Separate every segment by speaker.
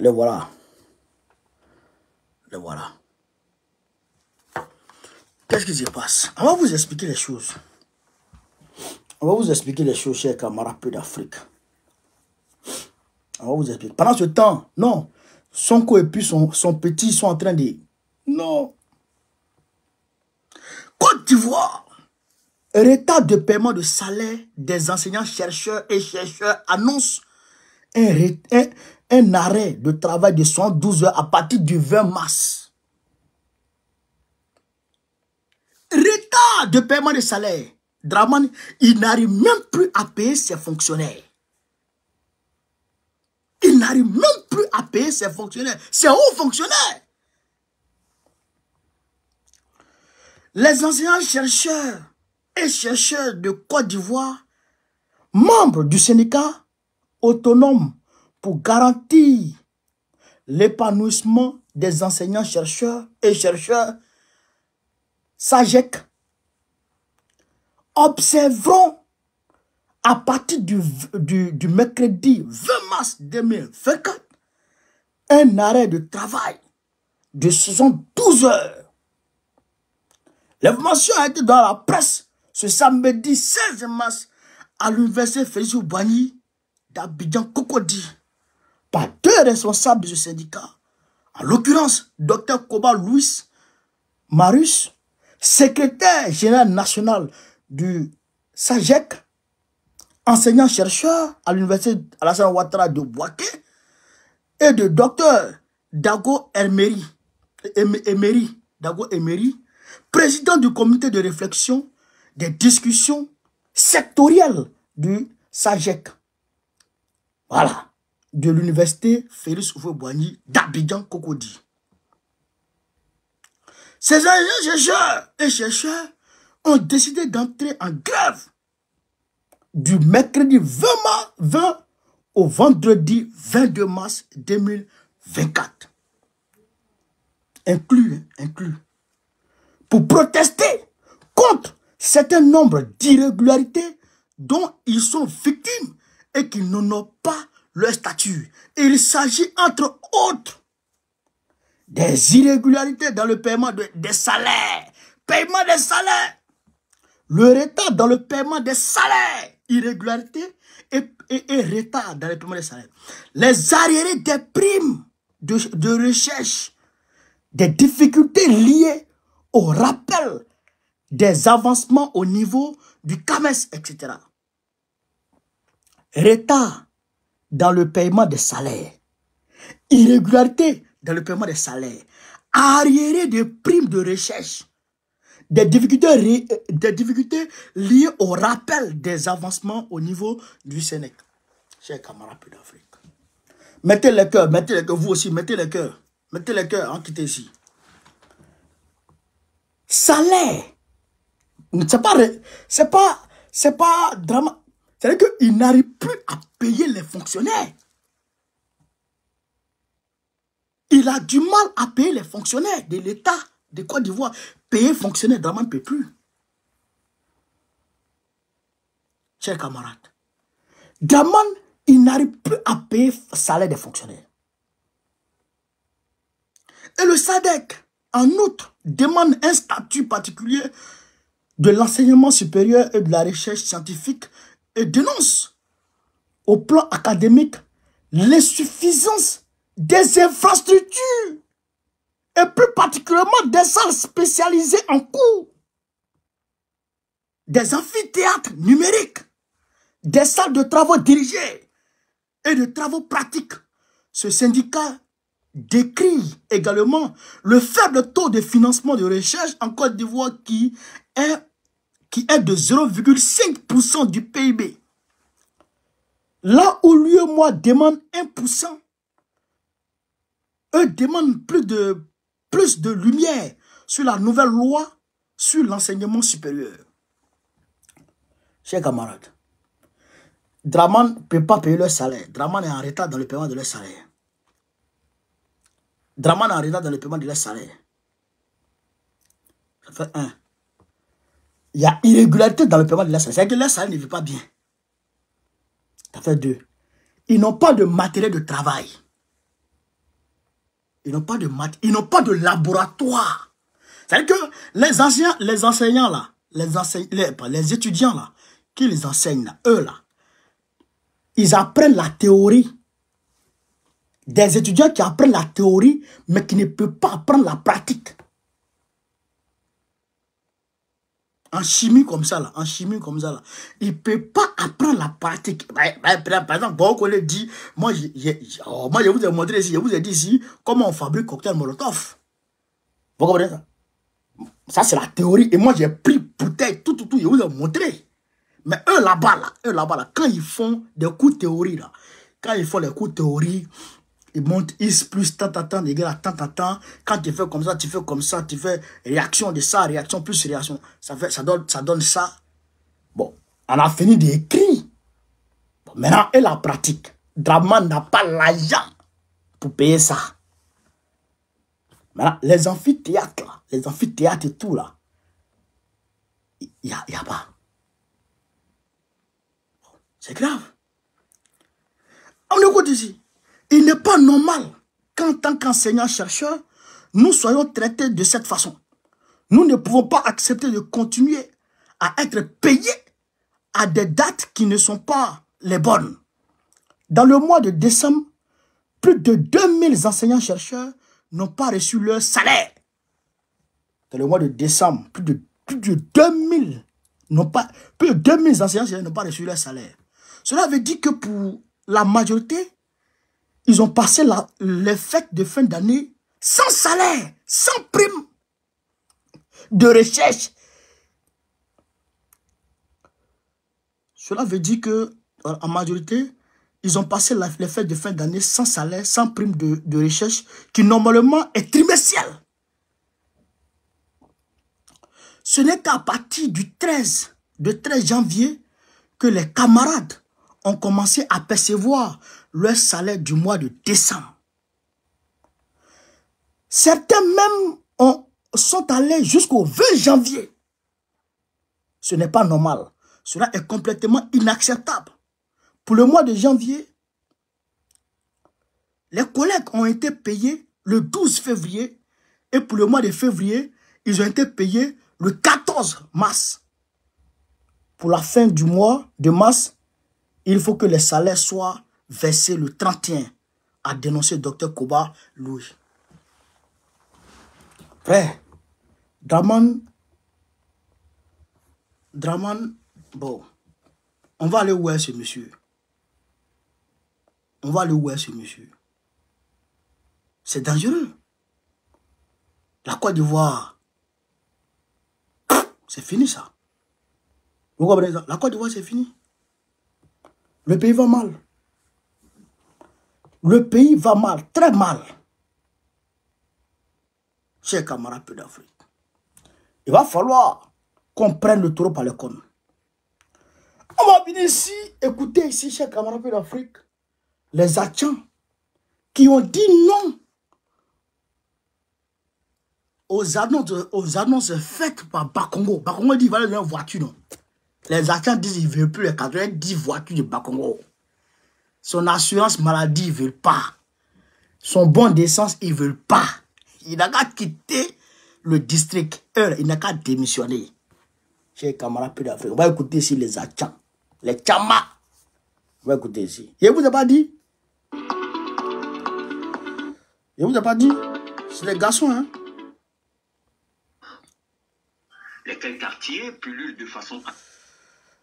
Speaker 1: Le voilà. Le voilà. Qu'est-ce qui se passe? On va vous expliquer les choses. On va vous expliquer les choses, chers camarades peu d'Afrique. On va vous expliquer. Pendant ce temps, non. Sonko et puis son petit sont en train de... Non. Côte d'Ivoire. Retard de paiement de salaire des enseignants, chercheurs et chercheurs annonce un arrêt de travail de 112 heures à partir du 20 mars. Retard de paiement de salaire. Dramane, il n'arrive même plus à payer ses fonctionnaires. Il n'arrive même plus à payer ses fonctionnaires. Ses hauts fonctionnaires. Les enseignants, chercheurs et chercheurs de Côte d'Ivoire, membres du syndicat autonome pour garantir l'épanouissement des enseignants, chercheurs et chercheurs, SAGEC, observeront à partir du mercredi 20 mars 2024 un arrêt de travail de 72 heures. L'information a été dans la presse ce samedi 16 mars à l'université Félix Houphouët-Boigny d'Abidjan Cocody par deux responsables de ce syndicat. En l'occurrence, Dr Koba Louis Marius, secrétaire général national du SAGEC, enseignant-chercheur à l'université Alassane Ouattara de Bouaké, et de Dr Dago Emery, président du comité de réflexion des discussions sectorielles du SAGEC. Voilà, de l'université Félix Houphouët-Boigny d'Abidjan Cocody. Ces enseignants-chercheurs et chercheurs ont décidé d'entrer en grève du mercredi 20 au vendredi 22 mars 2024. Inclus. Pour protester contre certain nombre d'irrégularités dont ils sont victimes et qui n'honorent pas leur statut. Et il s'agit entre autres des irrégularités dans le paiement des salaires. Paiement des salaires. Le retard dans le paiement des salaires. Irrégularité et retard dans le paiement des salaires. Les arriérés des primes de recherche. Des difficultés liées au rappel des avancements au niveau du CAMES, etc. Retard dans le paiement des salaires. Irrégularité dans le paiement des salaires. Arriérés de primes de recherche. Des difficultés liées au rappel des avancements au niveau du Sénèque. Chers camarades d'Afrique. Mettez le cœur, vous aussi, mettez le cœur. Mettez le cœur, en quittez ici. Salaire. C'est pas drama. C'est-à-dire qu'il n'arrive plus à payer les fonctionnaires. Il a du mal à payer les fonctionnaires de l'État de Côte d'Ivoire. Payer fonctionnaires, Dramane ne peut plus. Chers camarades, Dramane, il n'arrive plus à payer le salaire des fonctionnaires. Et le SADC, en outre, demande un statut particulier de l'enseignement supérieur et de la recherche scientifique et dénonce au plan académique l'insuffisance des infrastructures et plus particulièrement des salles spécialisées en cours, des amphithéâtres numériques, des salles de travaux dirigés et de travaux pratiques. Ce syndicat décrit également le faible taux de financement de recherche en Côte d'Ivoire qui est de 0,5% du PIB. Là où l'UEMOA demande 1%, eux demandent plus de lumière sur la nouvelle loi sur l'enseignement supérieur. Chers camarades, Dramane ne peut pas payer leur salaire. Dramane est en retard dans le paiement de leur salaire. Dramane est en retard dans le paiement de leur salaire. Ça fait 1. Il y a irrégularité dans le paiement de leur salaire. C'est-à-dire que leur salaire ne vit pas bien. Ça fait 2. Ils n'ont pas de matériel de travail. Ils n'ont pas de maths, ils n'ont pas de laboratoire. C'est-à-dire que les enseignants là, les étudiants là, qui les enseignent là, eux là, ils apprennent la théorie. Des étudiants qui apprennent la théorie, mais qui ne peuvent pas apprendre la pratique. En chimie comme ça, là, il ne peut pas apprendre la pratique. Par exemple, Boko le dit, moi, je vous ai montré ici, je vous ai dit ici, comment on fabrique cocktail Molotov. Vous comprenez ça? Ça, c'est la théorie. Et moi, j'ai pris bouteille, tout, je vous ai montré. Mais eux là-bas, quand ils font des cours de théorie, là, quand ils font les cours de théorie, ils montent X plus tant égale à tant. Quand tu fais comme ça, tu fais comme ça, tu fais réaction de ça, réaction plus réaction. Ça donne ça. Bon, on a fini d'écrire. Bon, maintenant, et la pratique. Draman n'a pas l'argent pour payer ça. Maintenant, les amphithéâtres, là, et tout, là, il n'y a pas. C'est grave. On écoute ici. Il n'est pas normal qu'en tant qu'enseignants-chercheurs, nous soyons traités de cette façon. Nous ne pouvons pas accepter de continuer à être payés à des dates qui ne sont pas les bonnes. Dans le mois de décembre, plus de 2000 enseignants-chercheurs n'ont pas reçu leur salaire. Dans le mois de décembre, plus de 2000 enseignants-chercheurs n'ont pas reçu leur salaire. Cela veut dire que pour la majorité, ils ont passé les fêtes de fin d'année sans salaire, sans prime de recherche. Cela veut dire que, en majorité, ils ont passé les fêtes de fin d'année sans salaire, sans prime de recherche, qui normalement est trimestrielle. Ce n'est qu'à partir du 13 janvier que les camarades ont commencé à percevoir leur salaire du mois de décembre. Certains même sont allés jusqu'au 20 janvier. Ce n'est pas normal. Cela est complètement inacceptable. Pour le mois de janvier, les collègues ont été payés le 12 février et pour le mois de février, ils ont été payés le 14 mars. Pour la fin du mois de mars, il faut que les salaires soient versés le 31, a dénoncé Dr Koba Louis. Frère, Draman, bon, on va aller où est ce monsieur? On va aller où est ce monsieur? C'est dangereux. La Côte d'Ivoire, c'est fini ça. Vous comprenez ça? La Côte d'Ivoire, c'est fini. Le pays va mal. Le pays va mal, très mal. Chers camarades d'Afrique, il va falloir qu'on prenne le taureau par les cornes. On va venir ici, écouter ici, chers camarades d'Afrique, les Achans qui ont dit non aux annonces faites par Bakongo. Bakongo dit qu'il va aller dans une voiture, non. Les Achans disent qu'ils ne veulent plus les 90 voitures de Bakongo. Son assurance maladie, ils ne veulent pas. Son bon d'essence, ils ne veulent pas. Il n'a qu'à quitter le district. Il n'a qu'à démissionner. Chers camarades d'Afrique, on va écouter ici les Achans. Les Tchamas. On va écouter ici. Je ne vous ai pas dit. Je ne vous ai pas dit. C'est les garçons, hein.
Speaker 2: Lesquels quartiers pullulent de façon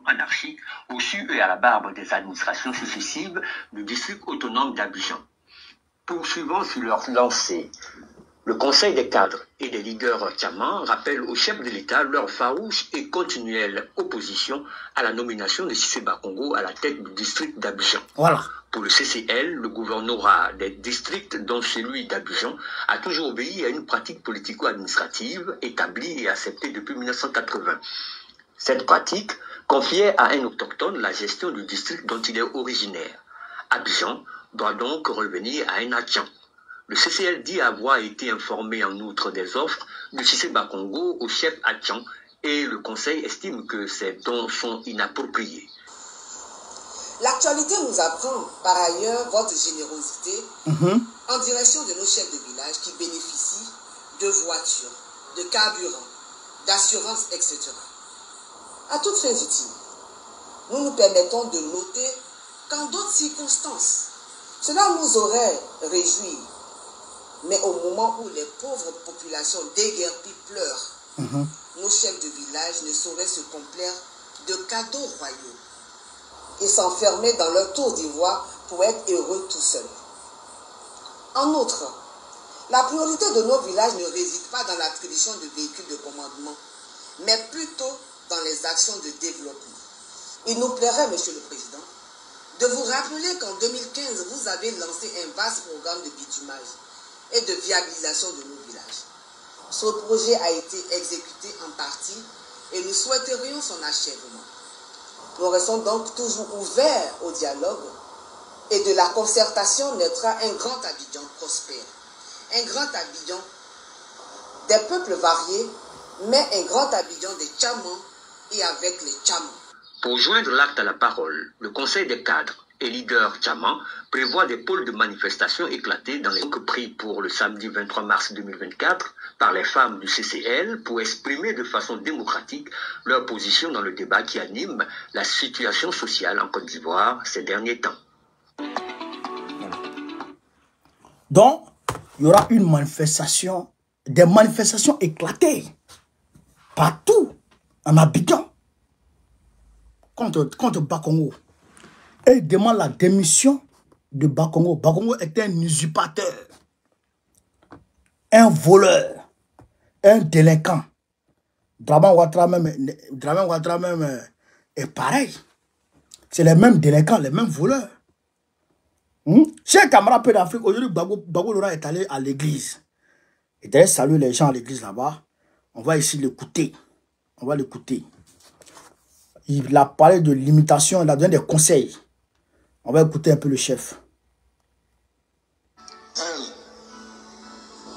Speaker 2: anarchique au su et à la barbe des administrations successives du district autonome d'Abidjan. Poursuivant sur leur lancée, le Conseil des cadres et des leaders tchamans rappelle au chef de l'État leur farouche et continuelle opposition à la nomination de Cissé Bakongo à la tête du district d'Abidjan.
Speaker 1: Voilà.
Speaker 2: Pour le CCL, le gouvernorat des districts, dont celui d'Abidjan, a toujours obéi à une pratique politico-administrative établie et acceptée depuis 1980. Cette pratique confiait à un autochtone la gestion du district dont il est originaire. Abidjan doit donc revenir à un Achan. Le CCL dit avoir été informé en outre des offres de Cissé Bakongo au chef Achan et le Conseil estime que ces dons sont inappropriés.
Speaker 3: L'actualité nous apprend par ailleurs votre générosité en direction de nos chefs de village qui bénéficient de voitures, de carburant, d'assurance, etc. À toutes fins utiles, nous nous permettons de noter qu'en d'autres circonstances, cela nous aurait réjouis. Mais au moment où les pauvres populations déguerpies pleurent, nos chefs de village ne sauraient se complaire de cadeaux royaux et s'enfermer dans leur tour d'ivoire pour être heureux tout seuls. En outre, la priorité de nos villages ne réside pas dans l'attribution de véhicules de commandement, mais plutôt dans les actions de développement. Il nous plairait, Monsieur le Président, de vous rappeler qu'en 2015, vous avez lancé un vaste programme de bitumage et de viabilisation de nos villages. Ce projet a été exécuté en partie et nous souhaiterions son achèvement. Nous restons donc toujours ouverts au dialogue et de la concertation naîtra un grand Abidjan prospère. Un grand Abidjan des peuples variés, mais un grand Abidjan des Tchamans et avec les Tchamans.
Speaker 2: Pour joindre l'acte à la parole, le Conseil des cadres et leaders Tchamans prévoit des pôles de manifestation éclatés dans les pris pour le samedi 23 mars 2024 par les femmes du CCL pour exprimer de façon démocratique leur position dans le débat qui anime la situation sociale en Côte d'Ivoire ces derniers temps.
Speaker 1: Donc, il y aura une manifestation, des manifestations éclatées partout en Abidjan contre Bakongo. Et il demande la démission de Bakongo. Bakongo est un usurpateur, un voleur, un délinquant. Draman Ouattara même est pareil. C'est les mêmes délinquants, les mêmes voleurs. Chers camarades peu d'Afrique, aujourd'hui, Gbagbo Laurent est allé à l'église. Et d'ailleurs, saluer les gens à l'église là-bas. On va ici l'écouter. On va l'écouter. Il a parlé de limitation, il a donné des conseils. On va écouter un peu le chef.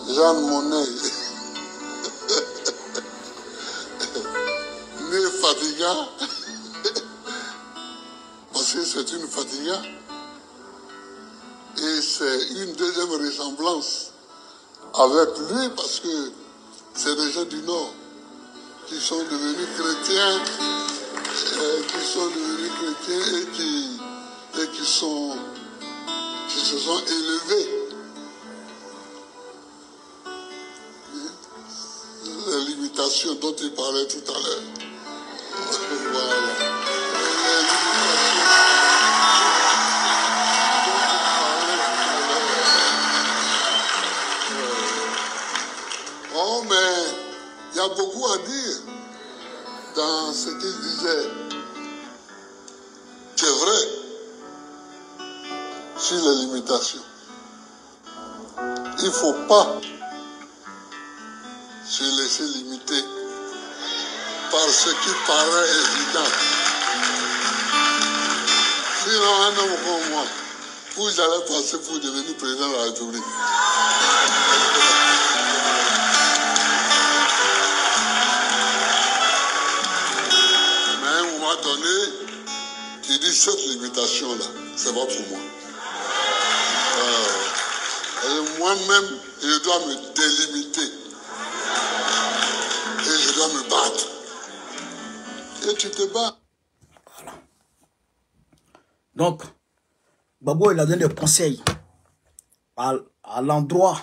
Speaker 4: Jeanne Monnet, né fatigant, parce que c'est une fatigant. Et c'est une deuxième ressemblance avec lui parce que c'est des gens du Nord qui sont devenus chrétiens, et qui se sont élevés. La limitation dont il parlait tout à l'heure. Voilà. Oh, mais il y a beaucoup à dire dans ce qu'il disait. C'est vrai sur les limitations. Il ne faut pas se laisser limiter par ce qui paraît évident. Sinon, un homme comme moi, vous allez passer pour devenir président de la République. Mais à un moment donné, tu dis cette limitation-là, c'est pas pour moi. Moi-même, je dois me délimiter. Et je dois me battre. Et tu te bats.
Speaker 1: Voilà. Donc, Gbagbo, il a donné des conseils à l'endroit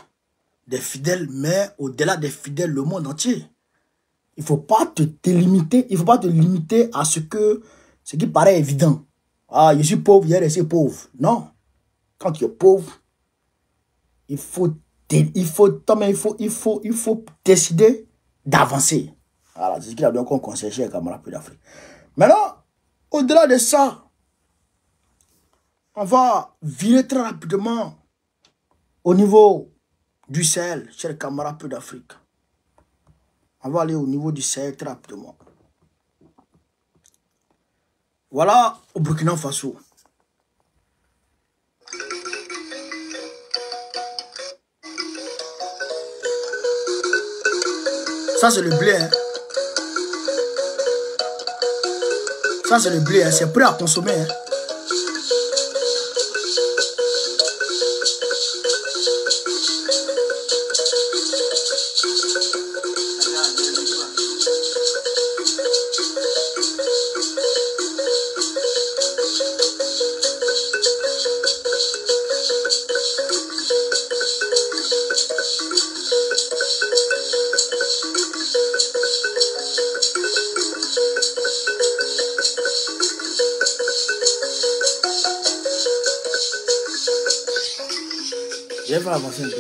Speaker 1: des fidèles, mais au-delà des fidèles, le monde entier. Il ne faut pas te délimiter, il ne faut pas te limiter à ce qui paraît évident. Ah, je suis pauvre, je vais rester pauvre. Non. Quand tu es pauvre, il faut décider d'avancer. Voilà, c'est ce qu'il a donné comme conseil chez les camarades d'Afrique. Maintenant, au-delà de ça, on va virer très rapidement au niveau du Sahel, chez les camarades d'Afrique. On va aller au niveau du Sahel très rapidement. Voilà au Burkina Faso. Ça, c'est le blé. Hein. Ça, c'est le blé. Hein. C'est prêt à consommer. Hein. Je vais faire avancer un peu.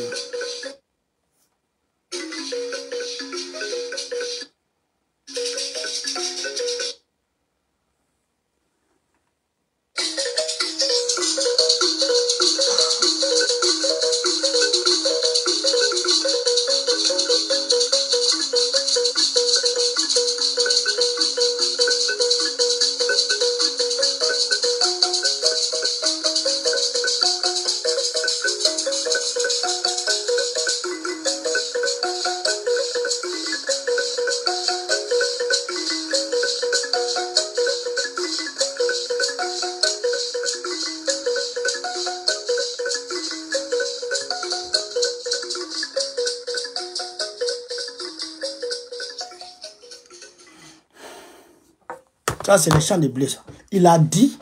Speaker 1: Ça, c'est le champ de blé. Ça. Il a dit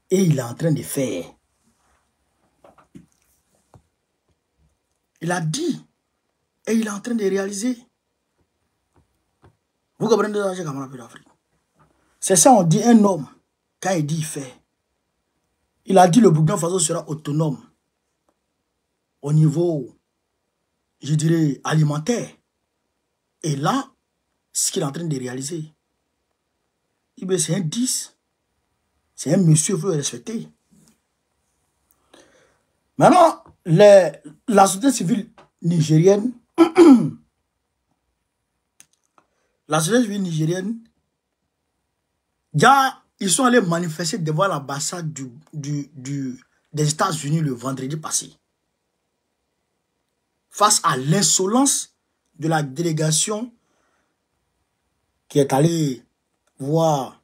Speaker 1: et il est en train de faire. Il a dit et il est en train de réaliser. Vous comprenez ça, j'ai camarade d'Afrique. C'est ça, on dit un homme, quand il dit il fait. Il a dit le Burkina Faso sera autonome au niveau, je dirais, alimentaire. Et là, ce qu'il est en train de réaliser, c'est un 10. C'est un monsieur, il faut le respecter. Maintenant, la société civile nigérienne, ils sont allés manifester devant l'ambassade des États-Unis le vendredi passé. Face à l'insolence de la délégation qui est allée voir,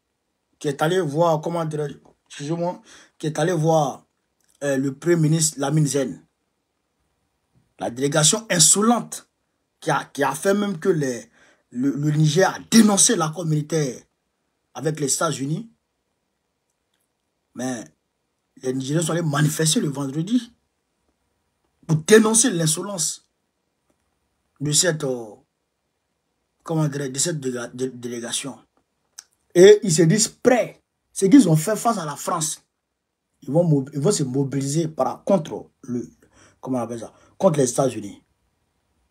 Speaker 1: comment dire, excusez-moi, qui est allé voir le Premier ministre Lamine Zen. La délégation insolente qui a fait même que le Niger a dénoncé l'accord militaire avec les États-Unis. Mais les Nigériens sont allés manifester le vendredi pour dénoncer l'insolence de cette, délégation. Et ils se disent prêts. Ce qu'ils ont fait face à la France, ils vont se mobiliser contre comment on appelle ça, contre les États-Unis.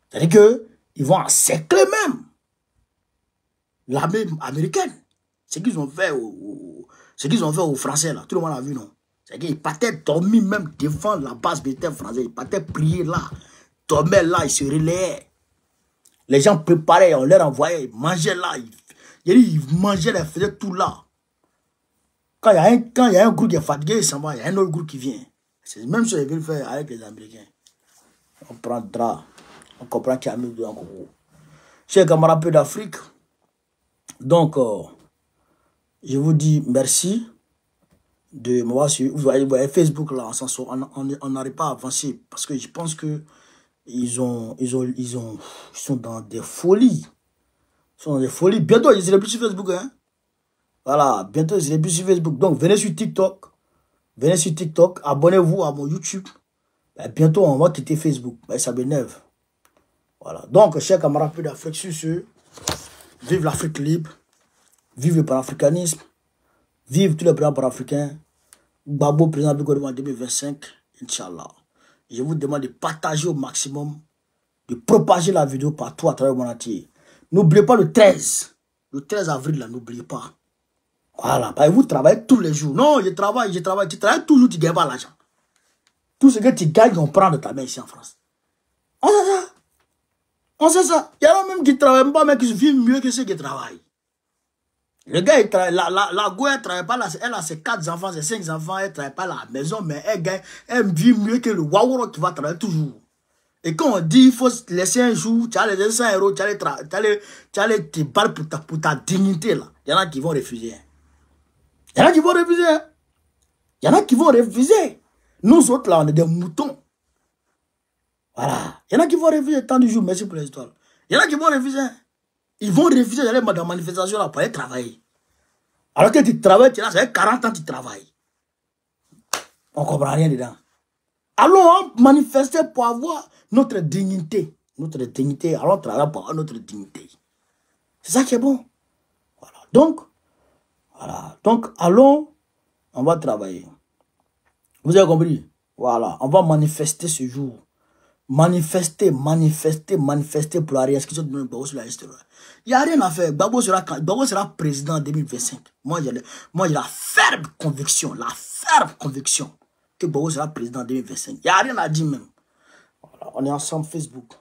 Speaker 1: C'est-à-dire qu'ils vont encercler même l'armée américaine. Ce qu'ils ont fait aux Français, là, tout le monde a vu, non? C'est-à-dire qu'ils partaient dormir, même défendre la base militaire française. Ils partaient prier là, dormaient là, ils se relayaient. Les gens préparaient, on leur envoyait, ils mangeaient là. Ils mangeaient, ils faisaient tout là. Quand il y a un groupe qui est fatigué, il s'en va, il y a un autre groupe qui vient. C'est même ce qu'ils veulent faire avec les Américains. On prendra, on comprend qu'il y a mis dedans. Chers camarades peu d'Afrique, donc, je vous dis merci de m'avoir suivi. Vous voyez Facebook là, on n'arrive pas à avancer parce que je pense que ils sont dans des folies. Ils sont dans des folies. Bientôt, ils ne seront plus sur Facebook. Hein? Voilà, bientôt, ils ne seront plus sur Facebook. Donc, venez sur TikTok. Abonnez-vous à mon YouTube. Ben, bientôt, on va quitter Facebook. Ben, ça m'énerve. Voilà. Donc, chers camarades peu d'Afrique, sur ce, vive l'Afrique libre. Vive le panafricanisme. Vive tous les présidents panafricains. Gbagbo, président du gouvernement en 2025. Inch'Allah. Je vous demande de partager au maximum, de propager la vidéo partout à travers le monde entier. N'oubliez pas le 13 avril, là, n'oubliez pas. Voilà, parce que vous travaillez tous les jours. Non, je travaille. Tu travailles toujours, tu ne gagnes pas l'argent. Tout ce que tu gagnes, on prend de ta main ici en France. On sait ça. Il y en a même qui ne travaillent pas, mais qui vivent mieux que ceux qui travaillent. Le gars, il travaille, la go, elle ne travaille pas là, elle a ses 4 enfants, ses 5 enfants, elle ne travaille pas à la maison, mais elle vit mieux que le Waworo qui va travailler toujours. Et quand on dit il faut laisser un jour, tu as les 200 €, tu allais te battre pour ta dignité là. Il y en a qui vont refuser. Il y en a qui vont refuser. Nous autres là, on est des moutons. Voilà. Il y en a qui vont refuser tant de jours, merci pour les histoires. Il y en a qui vont refuser. Ils vont refuser d'aller dans la manifestation là pour aller travailler. Alors que tu travailles, tu es là, ça fait 40 ans que tu travailles. On ne comprend rien dedans. Allons manifester pour avoir notre dignité. Allons travailler pour avoir notre dignité. C'est ça qui est bon. Voilà. Donc, allons, on va travailler. Vous avez compris? Voilà. On va manifester ce jour. Manifester pour la réinscription de Gbagbo sur la liste. Il n'y a rien à faire. Gbagbo sera président en 2025. Moi, j'ai la ferme conviction que Gbagbo sera président en 2025. Il n'y a rien à dire même. Voilà, on est ensemble Facebook.